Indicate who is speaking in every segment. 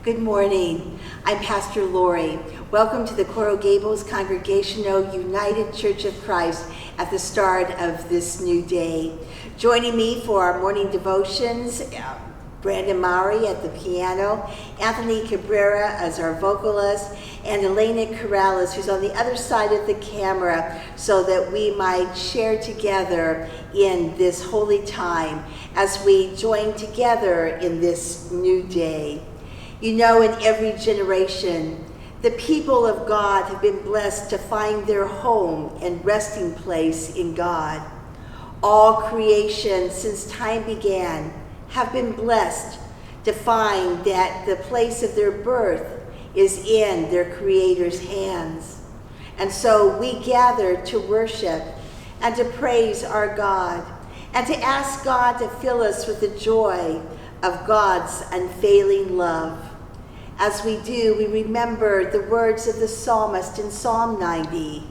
Speaker 1: Good morning. I'm Pastor Lori. Welcome to the Coral Gables Congregational United Church of Christ at the start of this new day. Joining me for our morning devotions, Brandon Maury at the piano, Anthony Cabrera as our vocalist, and Elena Corrales, who's on the other side of the camera, so that we might share together in this holy time as we join together in this new day. You know, in every generation, the people of God have been blessed to find their home and resting place in God. All creation since time began have been blessed to find that the place of their birth is in their Creator's hands. And so we gather to worship and to praise our God and to ask God to fill us with the joy of God's unfailing love. As we do, we remember the words of the psalmist in Psalm 90.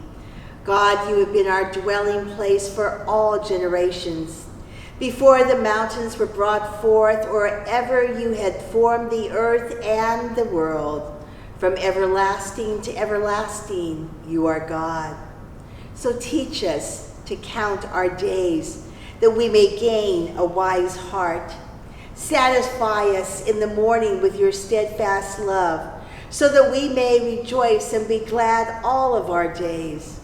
Speaker 1: God, you have been our dwelling place for all generations. Before the mountains were brought forth, or ever you had formed the earth and the world, from everlasting to everlasting, you are God. So teach us to count our days, that we may gain a wise heart. Satisfy us in the morning with your steadfast love, so that we may rejoice and be glad all of our days.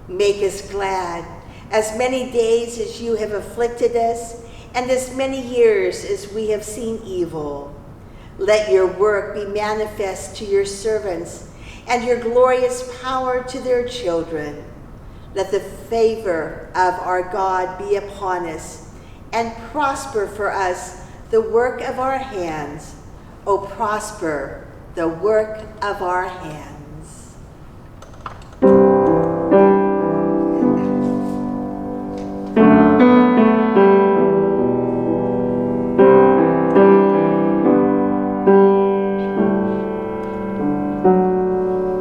Speaker 1: Make us glad as many days as you have afflicted us, and as many years as we have seen evil. Let your work be manifest to your servants, and your glorious power to their children. Let the favor of our God be upon us, and prosper for us the work of our hands. O prosper the work of our hands.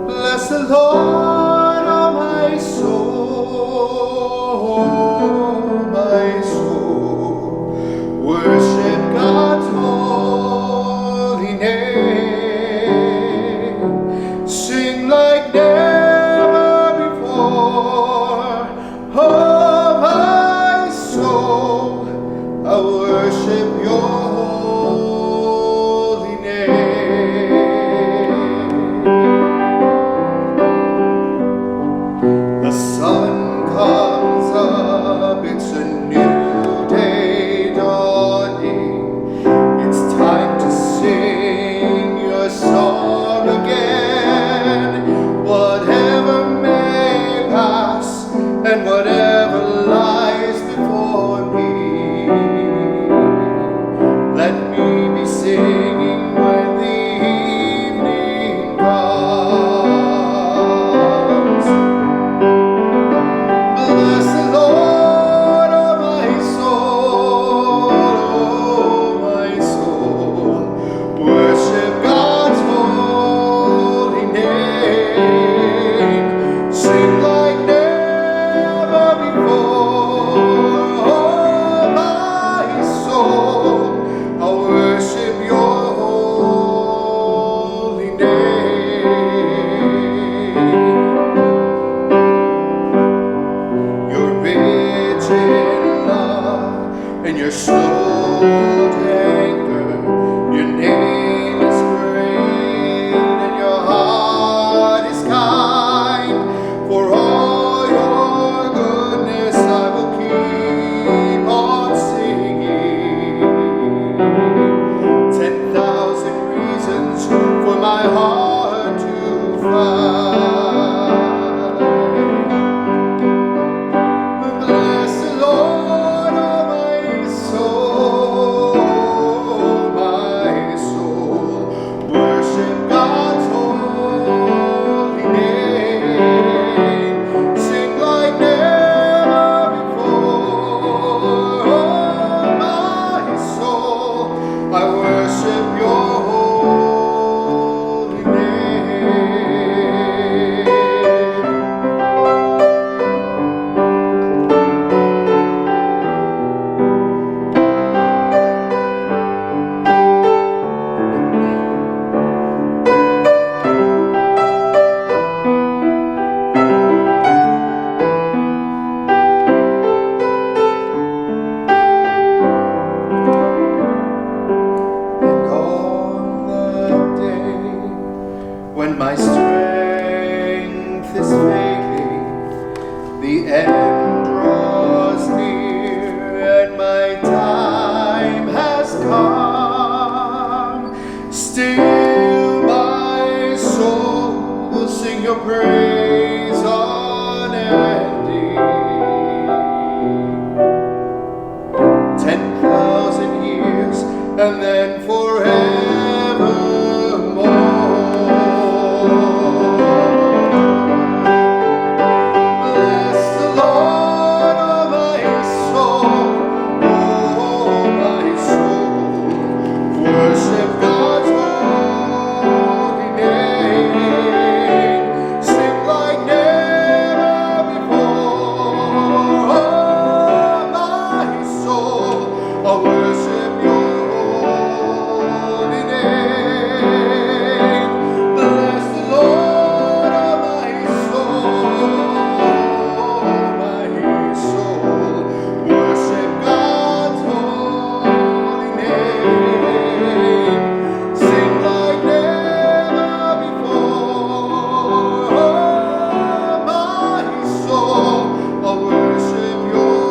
Speaker 2: Bless the Lord, oh my soul, worship God's holy name. Sing Still my soul will sing your praise unending. 10,000 years and then forevermore. Bless the Lord, oh my soul, oh my soul. Worship God's holy name. Sing like never before. Oh my soul, I worship your holy name. Bless the Lord, oh my soul, worship God's holy name. Sing like never before. Oh my soul, I worship your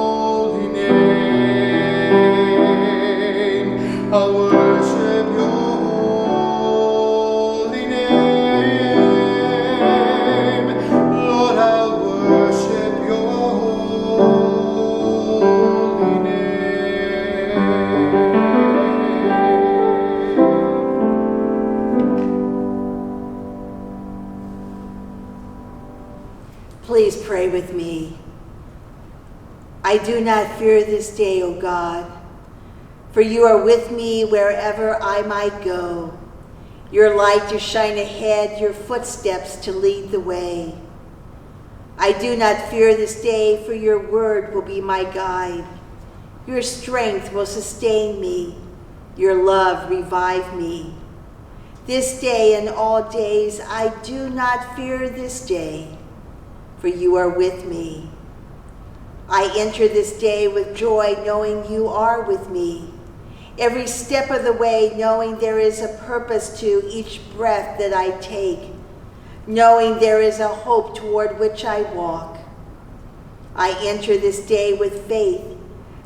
Speaker 2: holy name. I worship your holy name. Lord, I worship your holy name.
Speaker 1: Please pray with me. I do not fear this day, O God, for you are with me wherever I might go. Your light to shine ahead, your footsteps to lead the way. I do not fear this day, for your word will be my guide. Your strength will sustain me. Your love revive me. This day and all days, I do not fear this day, for you are with me. I enter this day with joy, knowing you are with me. Every step of the way, knowing there is a purpose to each breath that I take, knowing there is a hope toward which I walk. I enter this day with faith,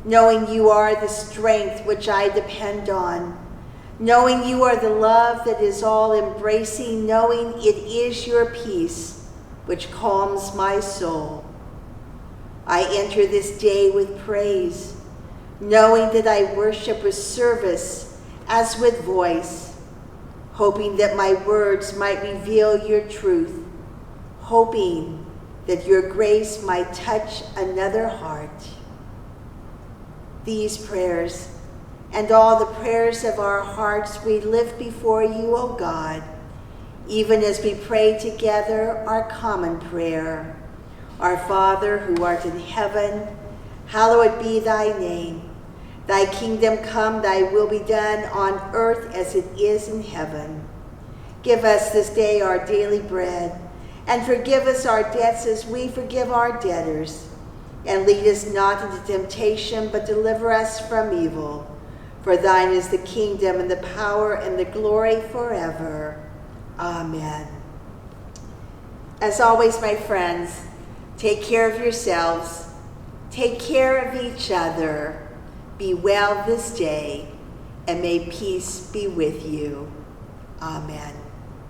Speaker 1: knowing you are the strength which I depend on, knowing you are the love that is all embracing, knowing it is your peace which calms my soul. I enter this day with praise, knowing that I worship with service as with voice, hoping that my words might reveal your truth, hoping that your grace might touch another heart. These prayers and all the prayers of our hearts we lift before you, O God, even as we pray together our common prayer. Our Father, who art in heaven, hallowed be thy name. Thy kingdom come, thy will be done on earth as it is in heaven. Give us this day our daily bread, and forgive us our debts as we forgive our debtors. And lead us not into temptation, but deliver us from evil. For thine is the kingdom and the power and the glory forever. Amen. As always, my friends, take care of yourselves. Take care of each other. Be well this day, and may peace be with you. Amen.